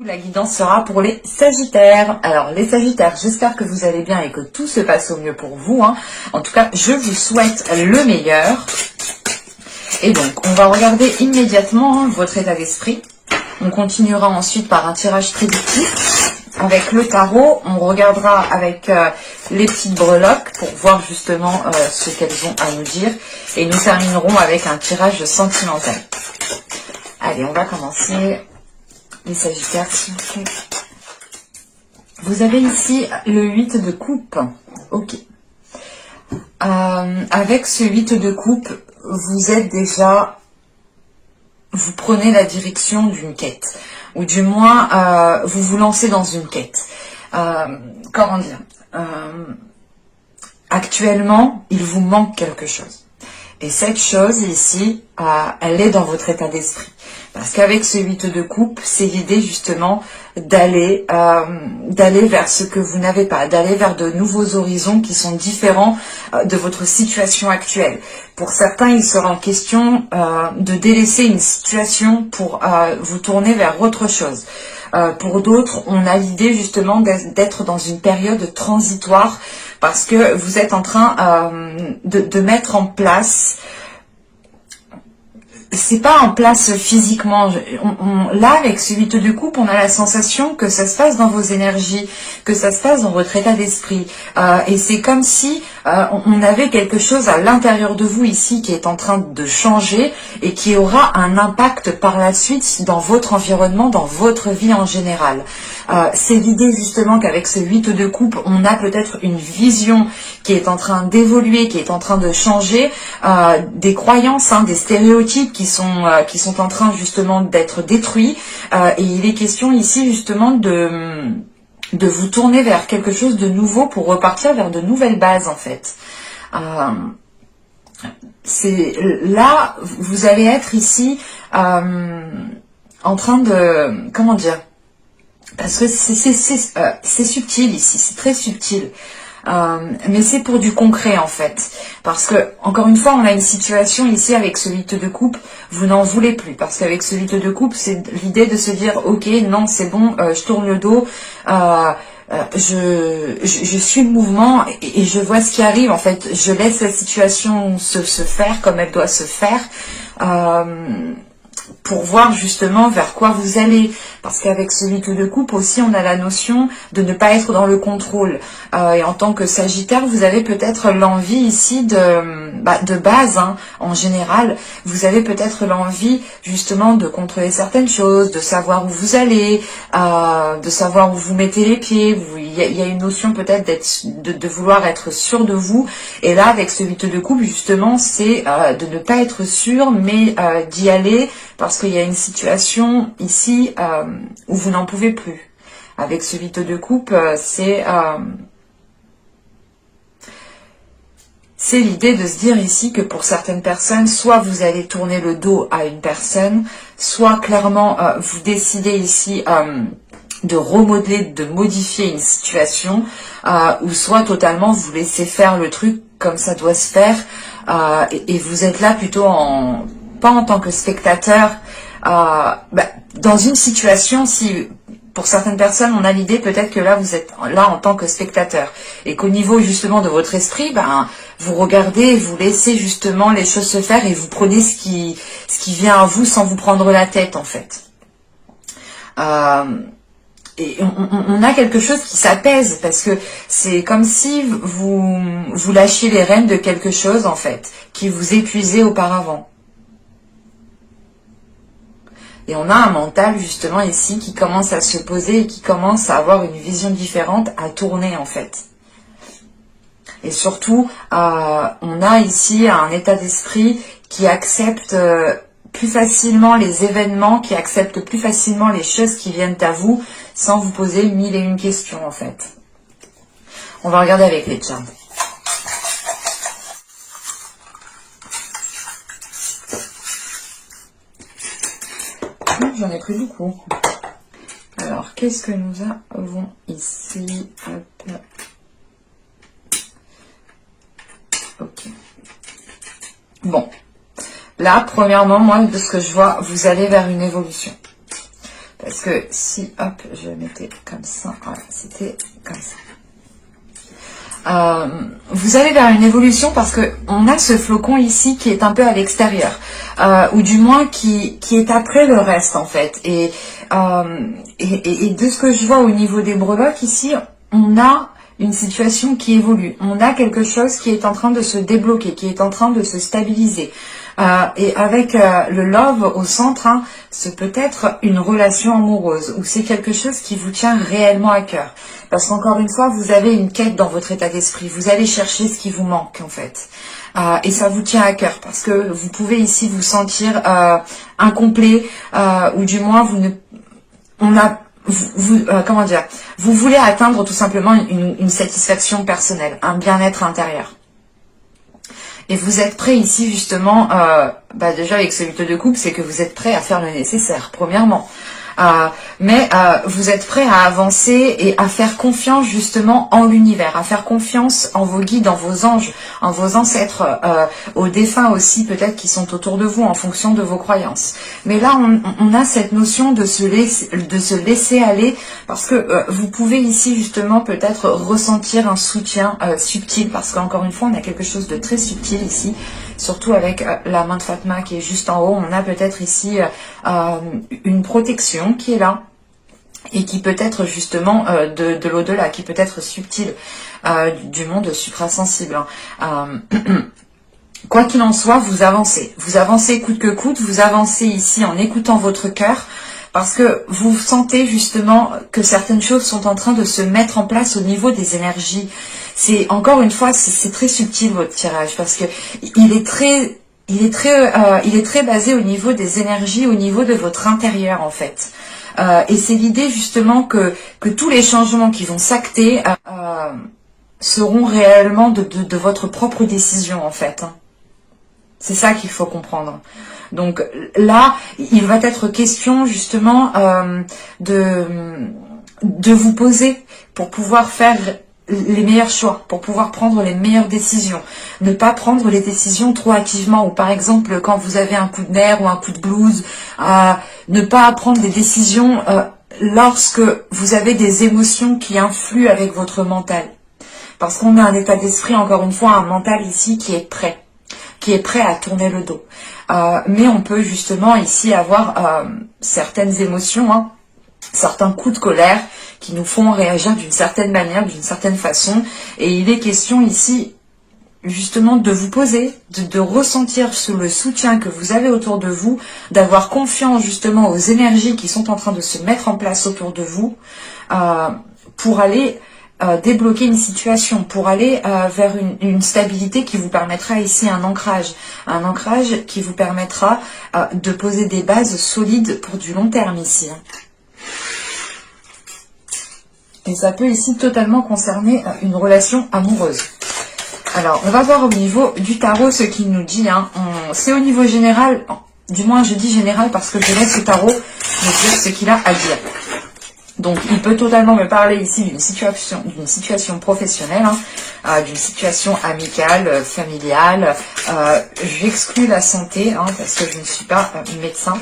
La guidance sera pour les Sagittaires. Alors les Sagittaires, j'espère que vous allez bien et que tout se passe au mieux pour vous. En tout cas, je vous souhaite le meilleur. Et donc, on va regarder immédiatement votre état d'esprit. On continuera ensuite par un tirage prédictif. Avec le tarot, on regardera avec les petites breloques pour voir justement ce qu'elles ont à nous dire. Et nous terminerons avec un tirage sentimental. Allez, on va commencer. Les Sagittaires, s'il vous plaît. Vous avez ici le 8 de coupe. Ok. Avec ce 8 de coupe, vous êtes déjà... Vous prenez la direction d'une quête. Ou du moins, vous vous lancez dans une quête. Comment dire actuellement, il vous manque quelque chose. Et cette chose ici, elle est dans votre état d'esprit. Parce qu'avec ce 8 de coupe, c'est l'idée justement d'aller vers ce que vous n'avez pas, d'aller vers de nouveaux horizons qui sont différents de votre situation actuelle. Pour certains, il sera en question de délaisser une situation pour vous tourner vers autre chose. Pour d'autres, on a l'idée justement d'être dans une période transitoire parce que vous êtes en train de mettre en place... C'est pas en place physiquement. Là, avec ce 8 de coupe, on a la sensation que ça se passe dans vos énergies, que ça se passe dans votre état d'esprit. Et c'est comme si on avait quelque chose à l'intérieur de vous ici qui est en train de changer et qui aura un impact par la suite dans votre environnement, dans votre vie en général. C'est l'idée justement qu'avec ce 8 de coupe, on a peut-être une vision qui est en train d'évoluer, qui est en train de changer, des croyances, des stéréotypes qui sont en train justement d'être détruits. Et il est question ici justement de vous tourner vers quelque chose de nouveau pour repartir vers de nouvelles bases en fait. C'est là, vous allez être ici en train de... Comment dire ? Parce que c'est subtil ici, c'est très subtil. Mais c'est pour du concret en fait. Parce que, encore une fois, on a une situation ici avec ce 8 de coupe, vous n'en voulez plus. Parce qu'avec ce 8 de coupe, c'est l'idée de se dire, ok, non, c'est bon, je tourne le dos, je suis le mouvement et je vois ce qui arrive. En fait, je laisse la situation se faire comme elle doit se faire. Pour voir justement vers quoi vous allez. Parce qu'avec ce 8 de coupe aussi, on a la notion de ne pas être dans le contrôle. Et en tant que Sagittaire, vous avez peut-être l'envie ici de base, en général, vous avez peut-être l'envie justement de contrôler certaines choses, de savoir où vous allez, de savoir où vous mettez les pieds. Il y a une notion peut-être de vouloir être sûr de vous. Et là, avec ce 8 de coupe, justement, c'est de ne pas être sûr, mais d'y aller, parce qu'il y a une situation ici où vous n'en pouvez plus. Avec ce 8 de coupe, c'est l'idée de se dire ici que pour certaines personnes, soit vous allez tourner le dos à une personne, soit clairement vous décidez ici de remodeler, de modifier une situation, ou soit totalement vous laissez faire le truc comme ça doit se faire, et vous êtes là plutôt pas en tant que spectateur, dans une situation, si pour certaines personnes on a l'idée peut-être que là vous êtes là en tant que spectateur et qu'au niveau justement de votre esprit, vous regardez, vous laissez justement les choses se faire et vous prenez ce qui vient à vous sans vous prendre la tête en fait. Et on a quelque chose qui s'apaise parce que c'est comme si vous lâchiez les rênes de quelque chose en fait qui vous épuisait auparavant. Et on a un mental justement ici qui commence à se poser et qui commence à avoir une vision différente, à tourner en fait. Et surtout, on a ici un état d'esprit qui accepte plus facilement les événements, qui accepte plus facilement les choses qui viennent à vous sans vous poser 1001 questions en fait. On va regarder avec les charts. J'en ai pris beaucoup. Alors, qu'est-ce que nous avons ici? Hop. Ok. Bon. Là, premièrement, moi, de ce que je vois, vous allez vers une évolution. Parce que si, hop, je mettais comme ça, voilà, c'était comme ça. Vous allez vers une évolution parce que on a ce flocon ici qui est un peu à l'extérieur, ou du moins qui est après le reste en fait. Et de ce que je vois au niveau des breloques ici, on a une situation qui évolue. On a quelque chose qui est en train de se débloquer, qui est en train de se stabiliser. Et avec le love au centre, hein, c'est peut-être une relation amoureuse ou c'est quelque chose qui vous tient réellement à cœur. Parce qu'encore une fois, vous avez une quête dans votre état d'esprit. Vous allez chercher ce qui vous manque en fait. Et ça vous tient à cœur parce que vous pouvez ici vous sentir incomplet ou du moins comment dire, vous voulez atteindre tout simplement une satisfaction personnelle, un bien-être intérieur. Et vous êtes prêt ici justement, déjà avec ce 8 de coupe, c'est que vous êtes prêt à faire le nécessaire, premièrement. Mais vous êtes prêt à avancer et à faire confiance justement en l'univers, à faire confiance en vos guides, en vos anges, en vos ancêtres, aux défunts aussi peut-être qui sont autour de vous en fonction de vos croyances. Mais là, on a cette notion de se laisser aller parce que vous pouvez ici justement peut-être ressentir un soutien subtil parce qu'encore une fois, on a quelque chose de très subtil ici. Surtout avec la main de Fatma qui est juste en haut, on a peut-être ici une protection qui est là et qui peut être justement de l'au-delà, qui peut être subtile, du monde suprasensible. Quoi qu'il en soit, vous avancez coûte que coûte, vous avancez ici en écoutant votre cœur, parce que vous sentez justement que certaines choses sont en train de se mettre en place au niveau des énergies. C'est encore une fois, c'est très subtil votre tirage parce que il est très basé au niveau des énergies, au niveau de votre intérieur en fait. Et c'est l'idée justement que tous les changements qui vont s'acter seront réellement de votre propre décision en fait. C'est ça qu'il faut comprendre. Donc là, il va être question justement de vous poser pour pouvoir faire les meilleurs choix, pour pouvoir prendre les meilleures décisions. Ne pas prendre les décisions trop activement, ou par exemple quand vous avez un coup de nerf ou un coup de blues, ne pas prendre des décisions lorsque vous avez des émotions qui influent avec votre mental. Parce qu'on a un état d'esprit, encore une fois, un mental ici qui est prêt à tourner le dos. Mais on peut justement ici avoir certaines émotions, hein, certains coups de colère qui nous font réagir d'une certaine manière, d'une certaine façon. Et il est question ici justement de vous poser, de ressentir le soutien que vous avez autour de vous, d'avoir confiance justement aux énergies qui sont en train de se mettre en place autour de vous pour aller débloquer une situation, pour aller vers une stabilité qui vous permettra ici un ancrage qui vous permettra de poser des bases solides pour du long terme ici. Et ça peut ici totalement concerner une relation amoureuse. Alors, on va voir au niveau du tarot ce qu'il nous dit. Hein. C'est au niveau général, du moins je dis général parce que je laisse le tarot me dire ce qu'il a à dire. Donc, il peut totalement me parler ici d'une situation professionnelle, hein, d'une situation amicale, familiale. J'exclus la santé, hein, parce que je ne suis pas médecin.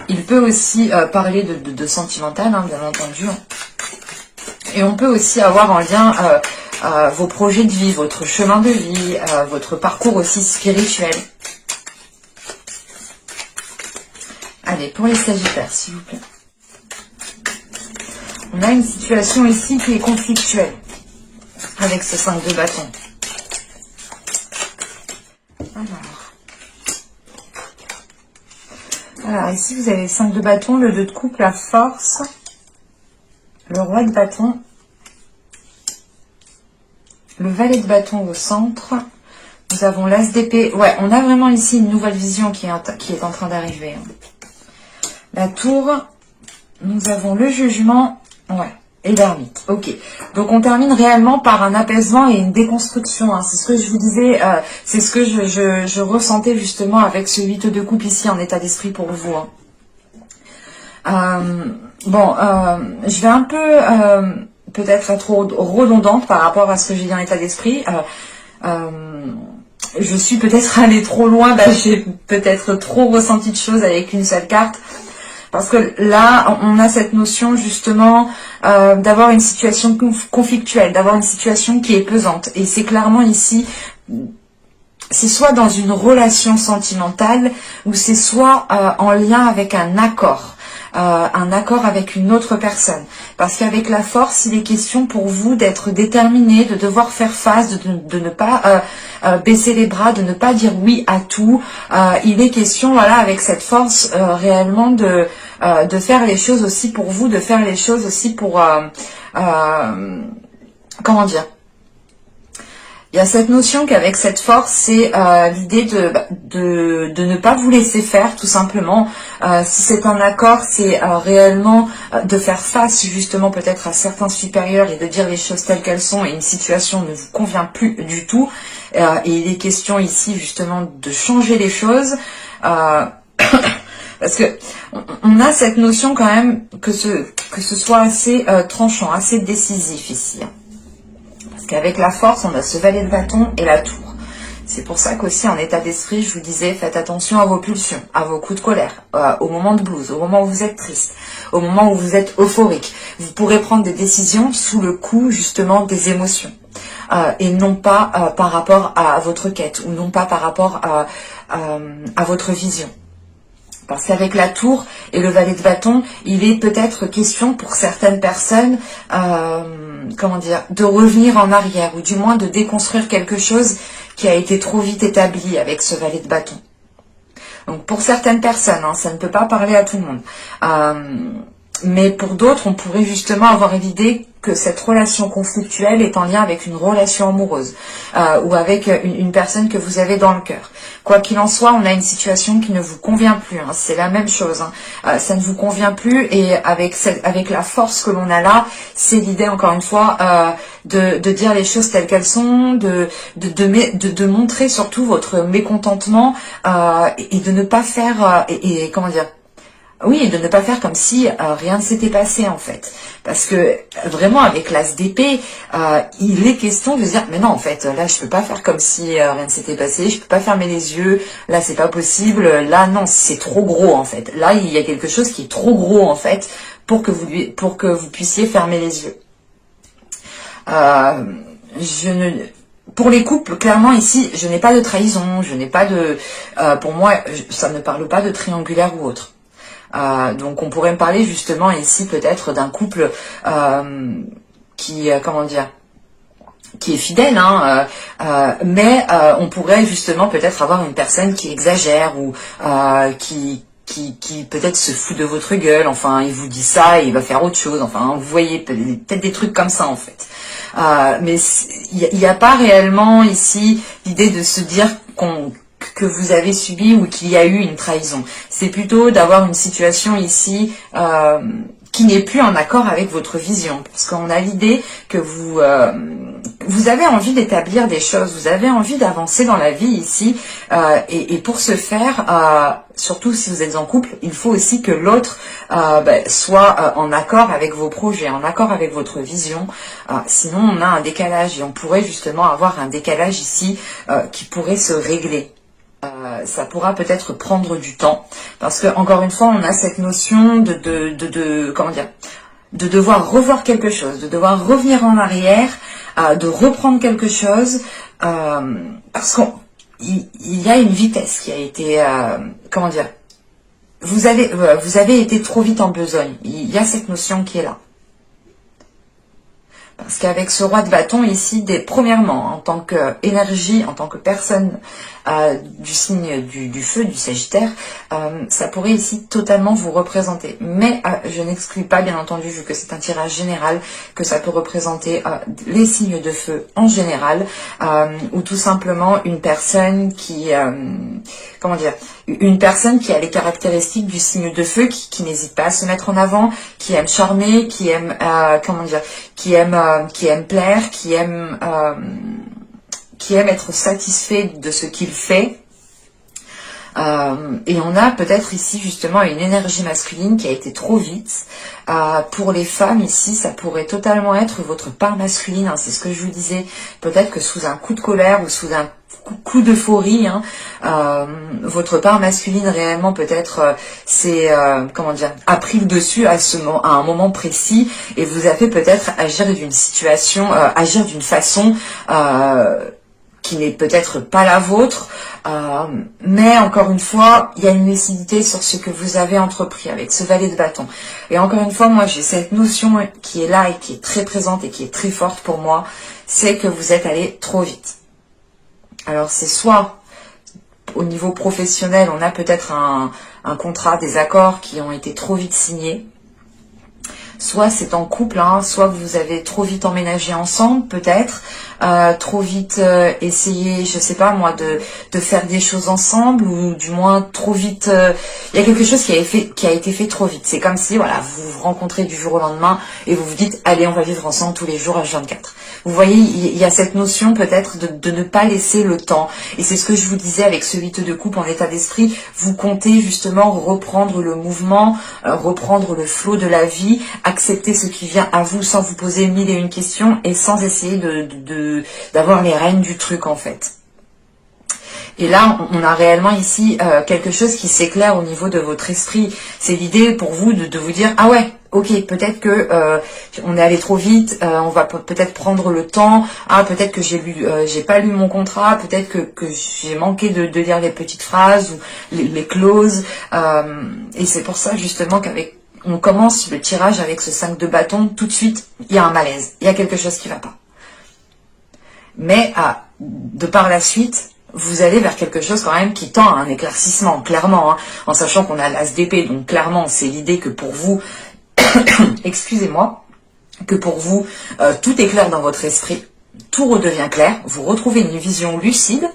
Il peut aussi parler de sentimental, hein, bien entendu. Et on peut aussi avoir en lien vos projets de vie, votre chemin de vie, votre parcours aussi spirituel. Allez, pour les Sagittaires, s'il vous plaît. On a une situation ici qui est conflictuelle avec ce 5 de bâton. Alors, ici vous avez le 5 de bâton, le 2 de coupe, la force, le roi de bâton, le valet de bâton au centre. Nous avons l'as d'épée. Ouais, on a vraiment ici une nouvelle vision qui est en train d'arriver. La tour. Nous avons le jugement. Ouais. Et l'ermite. Ok. Donc on termine réellement par un apaisement et une déconstruction. Hein. C'est ce que je vous disais. C'est ce que je ressentais justement avec ce 8 de coupe ici en état d'esprit pour vous. Hein. Je vais un peu peut-être être redondante par rapport à ce que j'ai dit en état d'esprit. Je suis peut-être allée trop loin. J'ai peut-être trop ressenti de choses avec une seule carte. Parce que là, on a cette notion justement d'avoir une situation conflictuelle, d'avoir une situation qui est pesante. Et c'est clairement ici, c'est soit dans une relation sentimentale, ou c'est soit en lien avec un accord avec une autre personne. Parce qu'avec la force, il est question pour vous d'être déterminé, de devoir faire face, de ne pas baisser les bras, de ne pas dire oui à tout. Il est question, voilà, avec cette force réellement de faire les choses aussi pour vous, de faire les choses aussi pour comment dire. Il y a cette notion qu'avec cette force, c'est l'idée de ne pas vous laisser faire, tout simplement. Si c'est un accord, c'est réellement de faire face justement peut-être à certains supérieurs et de dire les choses telles qu'elles sont et une situation ne vous convient plus du tout. Et il est question ici justement de changer les choses. Parce que on a cette notion quand même que ce soit assez tranchant, assez décisif ici. Parce qu'avec la force, on a ce valet de bâton et la tour. C'est pour ça qu'aussi en état d'esprit, je vous disais, faites attention à vos pulsions, à vos coups de colère, au moment de blues, au moment où vous êtes triste, au moment où vous êtes euphorique. Vous pourrez prendre des décisions sous le coup justement des émotions. Et non pas par rapport à votre quête, ou non pas par rapport à votre vision. Parce qu'avec la tour et le valet de bâton, il est peut-être question pour certaines personnes, comment dire, de revenir en arrière, ou du moins de déconstruire quelque chose qui a été trop vite établi avec ce valet de bâton. Donc pour certaines personnes, ça ne peut pas parler à tout le monde. Mais pour d'autres, on pourrait justement avoir l'idée que cette relation conflictuelle est en lien avec une relation amoureuse ou avec une personne que vous avez dans le cœur. Quoi qu'il en soit, on a une situation qui ne vous convient plus. C'est la même chose. Ça ne vous convient plus et avec la force que l'on a là, c'est l'idée encore une fois de dire les choses telles qu'elles sont, de montrer surtout votre mécontentement et de ne pas faire comment dire. Oui, et de ne pas faire comme si rien ne s'était passé en fait. Parce que vraiment avec l'as d'épée, il est question de dire mais non en fait, là je peux pas faire comme si rien ne s'était passé, je peux pas fermer les yeux, là c'est pas possible, là non, c'est trop gros en fait. Là il y a quelque chose qui est trop gros en fait pour que vous puissiez fermer les yeux. Pour les couples, clairement ici, je n'ai pas de trahison, je n'ai pas de pour moi, ça ne parle pas de triangulaire ou autre. Donc on pourrait me parler justement ici peut-être d'un couple qui comment dire, qui est fidèle, mais on pourrait justement peut-être avoir une personne qui exagère ou qui peut-être se fout de votre gueule, enfin il vous dit ça et il va faire autre chose, enfin vous voyez peut-être des trucs comme ça en fait. Mais il n'y a pas réellement ici l'idée de se dire que vous avez subi ou qu'il y a eu une trahison. C'est plutôt d'avoir une situation ici qui n'est plus en accord avec votre vision. Parce qu'on a l'idée que vous avez envie d'établir des choses, vous avez envie d'avancer dans la vie ici. Et pour ce faire, surtout si vous êtes en couple, il faut aussi que l'autre soit en accord avec vos projets, en accord avec votre vision. Sinon, on a un décalage et on pourrait justement avoir un décalage ici qui pourrait se régler. Ça pourra peut-être prendre du temps parce que encore une fois on a cette notion de comment dire, de devoir revoir quelque chose, de devoir revenir en arrière, de reprendre quelque chose parce qu'il y a une vitesse qui a été comment dire, vous avez été trop vite en besogne, il y a cette notion qui est là. Parce qu'avec ce roi de bâton ici, premièrement, en tant qu'énergie, en tant que personne du signe du feu, du Sagittaire, ça pourrait ici totalement vous représenter. Mais je n'exclus pas, bien entendu, vu que c'est un tirage général, que ça peut représenter les signes de feu en général, ou tout simplement une personne qui, comment dire, une personne qui a les caractéristiques du signe de feu, qui n'hésite pas à se mettre en avant, qui aime charmer, qui aime, comment dire, qui aime plaire, qui aime être satisfait de ce qu'il fait. Et on a peut-être ici justement une énergie masculine qui a été trop vite. Pour les femmes ici, ça pourrait totalement être votre part masculine, c'est ce que je vous disais. Peut-être que sous un coup de colère ou sous coup d'euphorie, hein. Votre part masculine réellement peut-être comment dire, a pris le dessus à un moment précis et vous a fait peut-être agir d'une situation, agir d'une façon qui n'est peut-être pas la vôtre, mais encore une fois, il y a une lucidité sur ce que vous avez entrepris avec ce valet de bâton. Et encore une fois, moi j'ai cette notion qui est là et qui est très présente et qui est très forte pour moi, c'est que vous êtes allé trop vite. Alors c'est soit au niveau professionnel, on a peut-être un contrat, des accords qui ont été trop vite signés, soit c'est en couple, hein, soit vous avez trop vite emménagé ensemble, peut-être, trop vite essayé, je sais pas moi, de faire des choses ensemble, ou du moins trop vite, il y a quelque chose qui a été fait trop vite. C'est comme si, voilà, vous vous rencontrez du jour au lendemain et vous vous dites, allez, on va vivre ensemble tous les jours H24. Vous voyez, il y a cette notion peut-être de ne pas laisser le temps. Et c'est ce que je vous disais avec ce 8 de coupe en état d'esprit. Vous comptez justement reprendre le mouvement, reprendre le flot de la vie, accepter ce qui vient à vous sans vous poser mille et une questions et sans essayer d'avoir les rênes du truc en fait. Et là, on a réellement ici quelque chose qui s'éclaire au niveau de votre esprit. C'est l'idée pour vous de vous dire, ah ouais, ok, peut-être que on est allé trop vite, on va peut-être prendre le temps. Ah, peut-être que j'ai pas lu mon contrat, peut-être que j'ai manqué de lire les petites phrases ou les clauses. Et c'est pour ça justement on commence le tirage avec ce 5 de bâton, tout de suite, il y a un malaise, il y a quelque chose qui ne va pas. Mais de par la suite, vous allez vers quelque chose quand même qui tend à un éclaircissement, clairement, hein, en sachant qu'on a l'as d'épée, donc clairement, c'est l'idée que pour vous, excusez-moi, que pour vous, tout est clair dans votre esprit, tout redevient clair, vous retrouvez une vision lucide,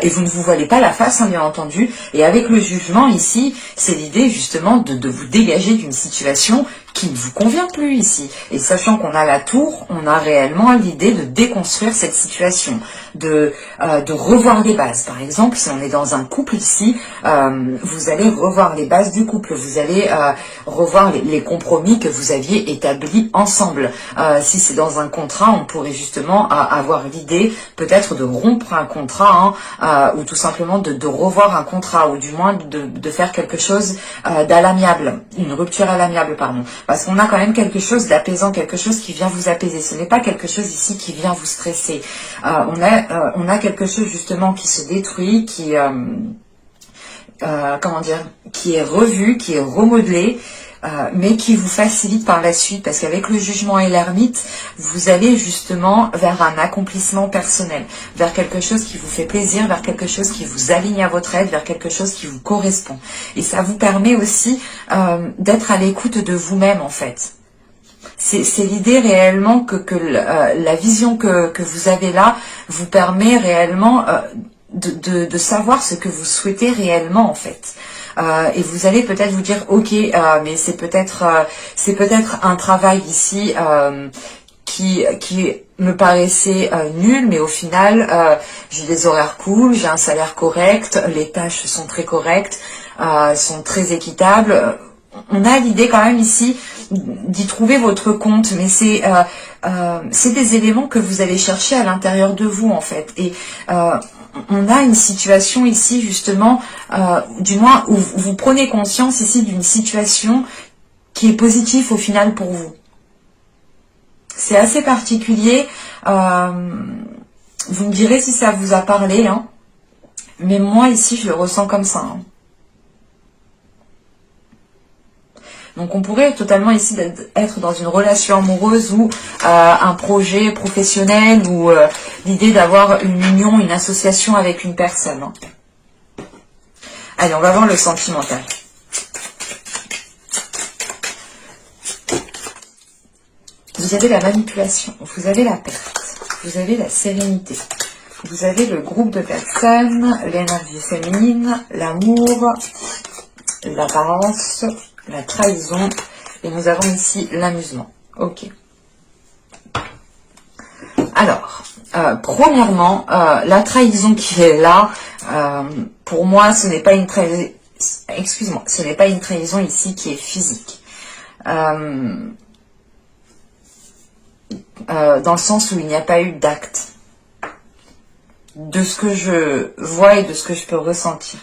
et vous ne vous voilez pas la face, hein, bien entendu, et avec le jugement ici, c'est l'idée justement de vous dégager d'une situation qui ne vous convient plus ici. Et sachant qu'on a la tour, on a réellement l'idée de déconstruire cette situation, de revoir les bases. Par exemple, si on est dans un couple ici, vous allez revoir les bases du couple, vous allez revoir les compromis que vous aviez établis ensemble. Si c'est dans un contrat, on pourrait justement avoir l'idée peut-être de rompre un contrat, hein, ou tout simplement de revoir un contrat, ou du moins de faire quelque chose d'à l'amiable, une rupture à l'amiable, pardon. Parce qu'on a quand même quelque chose d'apaisant, quelque chose qui vient vous apaiser. Ce n'est pas quelque chose ici qui vient vous stresser. On a quelque chose justement qui se détruit, comment dire, qui est revu, qui est remodelé, mais qui vous facilite par la suite, parce qu'avec le jugement et l'ermite, vous allez justement vers un accomplissement personnel, vers quelque chose qui vous fait plaisir, vers quelque chose qui vous aligne à votre aide, vers quelque chose qui vous correspond. Et ça vous permet aussi d'être à l'écoute de vous-même en fait. C'est l'idée réellement que la vision que vous avez là vous permet réellement de savoir ce que vous souhaitez réellement en fait. Et vous allez peut-être vous dire ok, mais c'est peut-être un travail ici qui me paraissait nul, mais au final j'ai des horaires cool, j'ai un salaire correct, les tâches sont très correctes, sont très équitables. On a l'idée quand même ici d'y trouver votre compte, mais c'est des éléments que vous allez chercher à l'intérieur de vous en fait. Et on a une situation ici justement, du moins où vous prenez conscience ici d'une situation qui est positive au final pour vous. C'est assez particulier, vous me direz si ça vous a parlé, hein, mais moi ici je le ressens comme ça. Hein. Donc on pourrait totalement ici être dans une relation amoureuse ou un projet professionnel ou l'idée d'avoir une union, une association avec une personne. Hein. Allez, on va voir le sentimental. Vous avez la manipulation, vous avez la perte, vous avez la sérénité, vous avez le groupe de personnes, l'énergie féminine, l'amour, l'apparence, la trahison, et nous avons ici l'amusement. Ok. Alors, premièrement, la trahison qui est là, pour moi, ce n'est pas une trahison. Excuse-moi, ce n'est pas une trahison ici qui est physique. Dans le sens où il n'y a pas eu d'acte. de ce que je vois et de ce que je peux ressentir.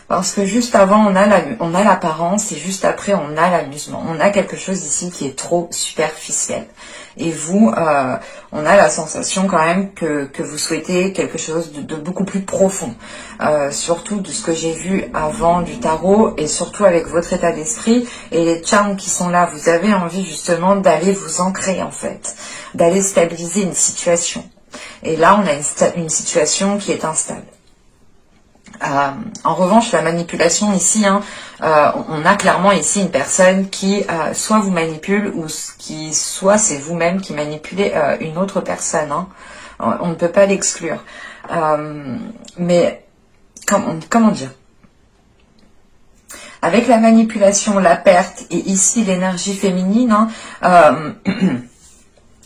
Parce que juste avant, on a l'apparence et juste après, on a l'amusement. On a quelque chose ici qui est trop superficiel. Et vous, on a la sensation quand même que vous souhaitez quelque chose de beaucoup plus profond. Surtout de ce que j'ai vu avant du tarot et surtout avec votre état d'esprit et les charmes qui sont là. Vous avez envie justement d'aller vous ancrer en fait, d'aller stabiliser une situation. Et là, on a une situation qui est instable. En revanche, la manipulation ici, on a clairement ici une personne qui soit vous manipule ou qui soit c'est vous-même qui manipulez une autre personne. On ne peut pas l'exclure. Mais comment dire? Avec la manipulation, la perte et ici l'énergie féminine,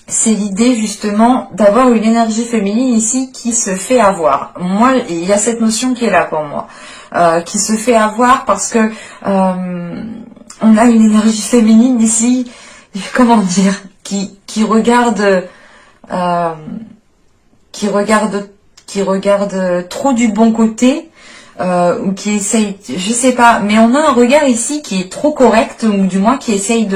c'est l'idée justement d'avoir une énergie féminine ici qui se fait avoir. Moi, il y a cette notion qui est là pour moi, qui se fait avoir parce que on a une énergie féminine ici, comment dire, qui regarde trop du bon côté. Ou qui essaye, je sais pas, mais on a un regard ici qui est trop correct, ou du moins qui essaye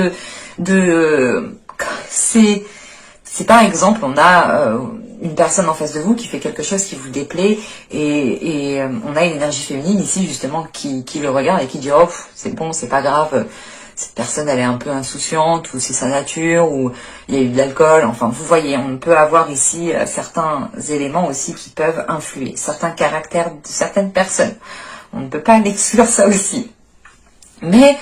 c'est par exemple, on a une personne en face de vous qui fait quelque chose qui vous déplaît et on a une énergie féminine ici justement qui le regarde et qui dit « Oh, c'est bon, c'est pas grave, cette personne elle est un peu insouciante ou c'est sa nature ou il y a eu de l'alcool. » Enfin, vous voyez, on peut avoir ici certains éléments aussi qui peuvent influer, certains caractères de certaines personnes. On ne peut pas l'exclure ça aussi. Mais...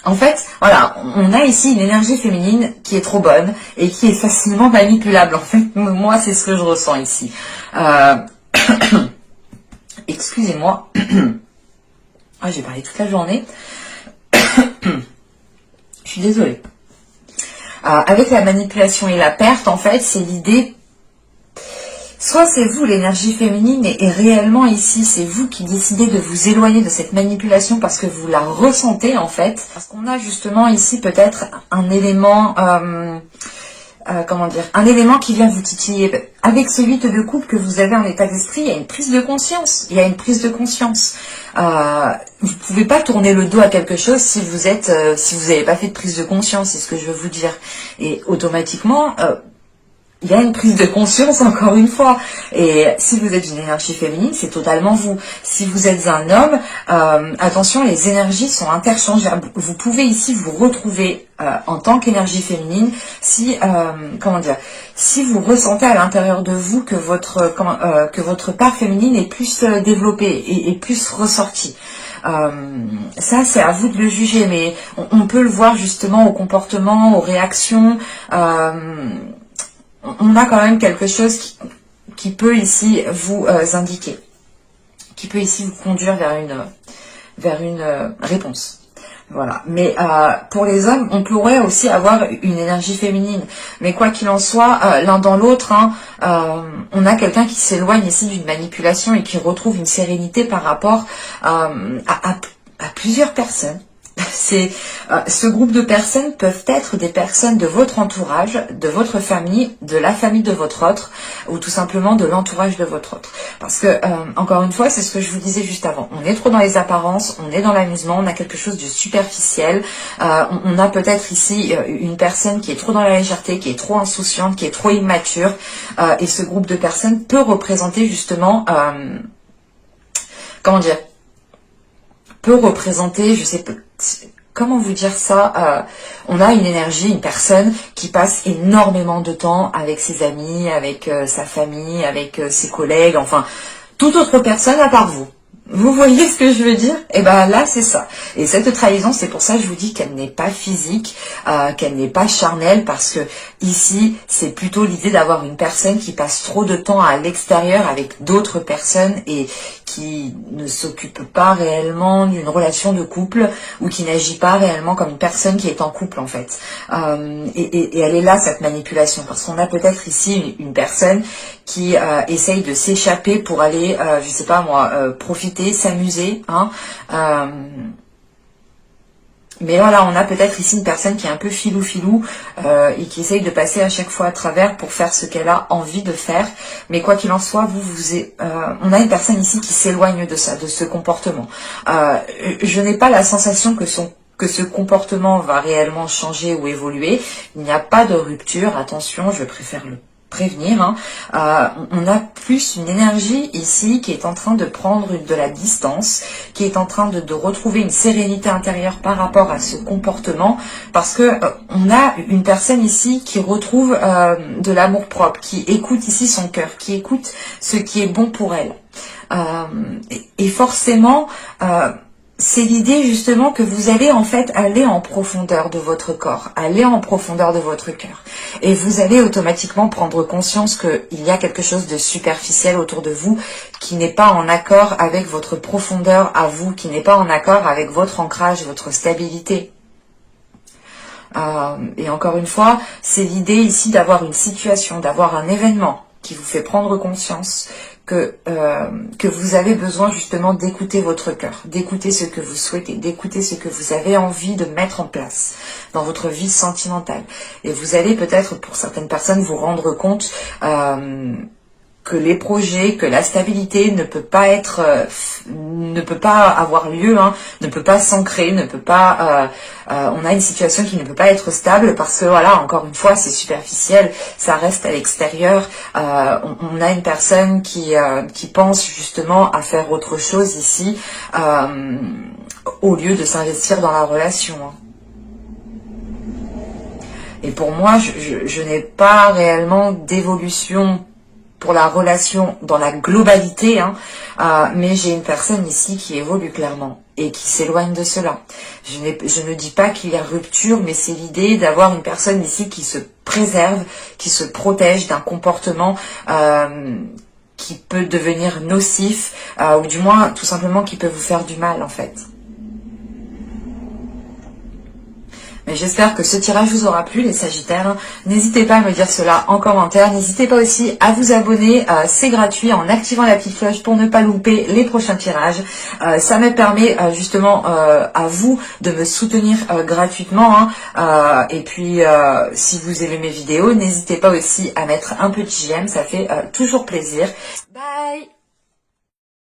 en fait, voilà, on a ici une énergie féminine qui est trop bonne et qui est facilement manipulable. En fait, moi, c'est ce que je ressens ici. Excusez-moi. J'ai parlé toute la journée. Je suis désolée. Avec la manipulation et la perte, en fait, c'est l'idée... Soit c'est vous, l'énergie féminine, et réellement ici, c'est vous qui décidez de vous éloigner de cette manipulation parce que vous la ressentez en fait. Parce qu'on a justement ici peut-être un élément, comment dire, un élément qui vient vous titiller. Avec ce 8 de coupe que vous avez en état d'esprit, il y a une prise de conscience. Il y a une prise de conscience. Vous pouvez pas tourner le dos à quelque chose si vous êtes, si vous n'avez pas fait de prise de conscience, c'est ce que je veux vous dire. Et automatiquement... il y a une prise de conscience, encore une fois. Et si vous êtes une énergie féminine, c'est totalement vous. Si vous êtes un homme, attention, les énergies sont interchangeables. Vous pouvez ici vous retrouver en tant qu'énergie féminine si, comment dire, si vous ressentez à l'intérieur de vous que votre part féminine est plus développée et plus ressortie. Ça, c'est à vous de le juger, mais on peut le voir justement au comportement, aux réactions. On a quand même quelque chose qui peut ici vous indiquer, qui peut ici vous conduire vers une réponse. Voilà. Mais pour les hommes, on pourrait aussi avoir une énergie féminine. Mais quoi qu'il en soit, l'un dans l'autre, on a quelqu'un qui s'éloigne ici d'une manipulation et qui retrouve une sérénité par rapport à plusieurs personnes. Ce groupe de personnes peuvent être des personnes de votre entourage, de votre famille, de la famille de votre autre, ou tout simplement de l'entourage de votre autre. Parce que, encore une fois, c'est ce que je vous disais juste avant. On est trop dans les apparences, on est dans l'amusement, on a quelque chose de superficiel. On a peut-être ici une personne qui est trop dans la légèreté, qui est trop insouciante, qui est trop immature. Et ce groupe de personnes peut représenter justement... comment dire, peut représenter, je sais pas, comment vous dire ça, on a une énergie, une personne qui passe énormément de temps avec ses amis, avec sa famille, avec ses collègues, enfin, toute autre personne à part vous. Vous voyez ce que je veux dire? Et ben là, c'est ça. Et cette trahison, c'est pour ça que je vous dis qu'elle n'est pas physique, qu'elle n'est pas charnelle, parce que ici, c'est plutôt l'idée d'avoir une personne qui passe trop de temps à l'extérieur avec d'autres personnes et qui ne s'occupe pas réellement d'une relation de couple ou qui n'agit pas réellement comme une personne qui est en couple en fait. Et elle est là, cette manipulation, parce qu'on a peut-être ici une personne qui essaye de s'échapper pour aller, je sais pas moi, profiter, s'amuser, Mais voilà, on a peut-être ici une personne qui est un peu filou-filou et qui essaye de passer à chaque fois à travers pour faire ce qu'elle a envie de faire. Mais quoi qu'il en soit, on a une personne ici qui s'éloigne de ça, de ce comportement. Je n'ai pas la sensation que ce comportement va réellement changer ou évoluer. Il n'y a pas de rupture, attention, je préfère le prévenir. On a plus une énergie ici qui est en train de prendre de la distance, qui est en train de retrouver une sérénité intérieure par rapport à ce comportement, parce que on a une personne ici qui retrouve de l'amour propre, qui écoute ici son cœur, qui écoute ce qui est bon pour elle. Et forcément, c'est l'idée justement que vous allez en fait aller en profondeur de votre corps, aller en profondeur de votre cœur. Et vous allez automatiquement prendre conscience qu'il y a quelque chose de superficiel autour de vous qui n'est pas en accord avec votre profondeur à vous, qui n'est pas en accord avec votre ancrage, votre stabilité. Et encore une fois, c'est l'idée ici d'avoir une situation, d'avoir un événement qui vous fait prendre conscience que vous avez besoin justement d'écouter votre cœur, d'écouter ce que vous souhaitez, d'écouter ce que vous avez envie de mettre en place dans votre vie sentimentale. Et vous allez peut-être, pour certaines personnes, vous rendre compte que les projets, que la stabilité ne peut pas avoir lieu, ne peut pas s'ancrer, ne peut pas. On a une situation qui ne peut pas être stable parce que voilà, encore une fois, c'est superficiel, ça reste à l'extérieur. On a une personne qui pense justement à faire autre chose ici, au lieu de s'investir dans la relation. Et pour moi, je n'ai pas réellement d'évolution pour la relation dans la globalité, mais j'ai une personne ici qui évolue clairement et qui s'éloigne de cela. Je ne dis pas qu'il y a rupture, mais c'est l'idée d'avoir une personne ici qui se préserve, qui se protège d'un comportement qui peut devenir nocif, ou du moins tout simplement qui peut vous faire du mal en fait. Mais j'espère que ce tirage vous aura plu, les Sagittaires. N'hésitez pas à me dire cela en commentaire. N'hésitez pas aussi à vous abonner. C'est gratuit en activant la petite cloche pour ne pas louper les prochains tirages. Ça me permet justement à vous de me soutenir gratuitement. Et puis, si vous aimez mes vidéos, n'hésitez pas aussi à mettre un petit j'aime. Ça fait toujours plaisir. Bye.